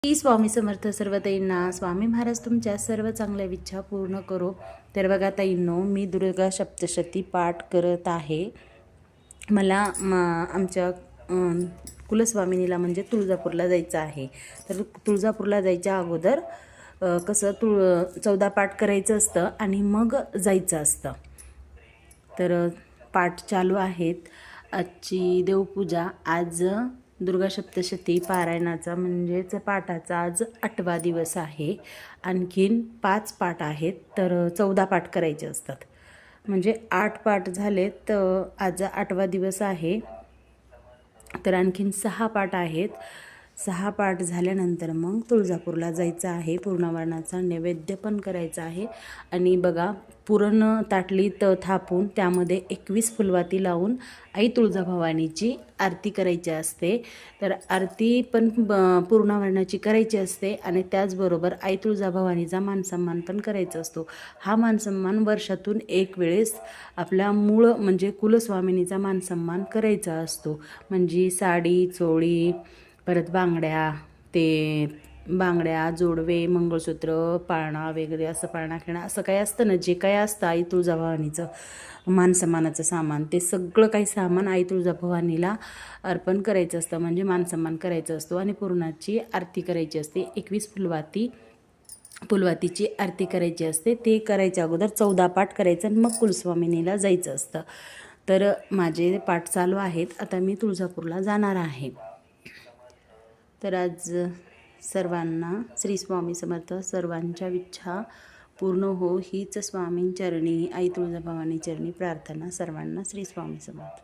श्री स्वामी समर्थ. सर्व ताईंना स्वामी महाराज तुमच्या सर्व चांगल्या इच्छा पूर्ण करो. तर बघा ताईंनो, मी दुर्गा सप्तशती पाठ करत आहे. मला आमच्या कुलस्वामिनीला म्हणजे तुळजापूरला जायचं आहे. तर तुळजापूरला जायच्या अगोदर कसं 14 पाठ करायचं असतं आणि मग जायचं असतं. तर पाठ चालू आहेत. आजची देवपूजा, आज दुर्गा सप्तशती पारायणाचा म्हणजेच पाठाचा आज 8वा दिवस आहे. आणखीन 5 पाठ आहेत, तर 14 पाठ करायचे असतात. म्हणजे 8 पाठ झालेत. आज 8वा दिवस आहे. तर आणखीन 6 पाठ आहेत. 6 पाठ झाल्यानंतर मग तुळजापूरला जायचं आहे. पूर्णावरणाचा नैवेद्य पण करायचा आहे. आणि बघा, पुरण ताटलीत थापून त्यामध्ये 21 फुलवाती लावून आई तुळजाभवानीची आरती करायची असते. तर आरती पण पूर्णावरणाची करायची असते आणि त्याचबरोबर आई तुळजाभवानीचा मानसन्मान पण करायचा असतो. हा मानसन्मान वर्षातून एक वेळेस आपला मूळ म्हणजे कुलस्वामिनीचा मानसन्मान करायचा असतो. म्हणजे साडी, चोळी, परत बांगड्या, जोडवे, मंगळसूत्र, पाळणा वगैरे असं पाळणा खेळणं असं काही असतं ना, जे काही असतं आई तुळजाभवानीचं मानसन्मानाचं सामान, ते सगळं काही सामान आई तुळजाभवानीला अर्पण करायचं असतं. म्हणजे मानसन्मान करायचा असतो आणि पूर्णाची आरती करायची असते. 21 फुलवातीची आरती करायची असते. ते करायच्या अगोदर 14 पाठ करायचं आणि मग कुलस्वामिनीला जायचं असतं. तर माझे पाठ चालू आहेत. आता मी तुळजापूरला जाणार आहे. तर आज सर्वांना श्री स्वामी समर्थ. सर्वांच्या इच्छा पूर्ण हो हीच स्वामींचरणी, आई तुळजाभवानी चरणी प्रार्थना. सर्वांना श्री स्वामी समर्थ.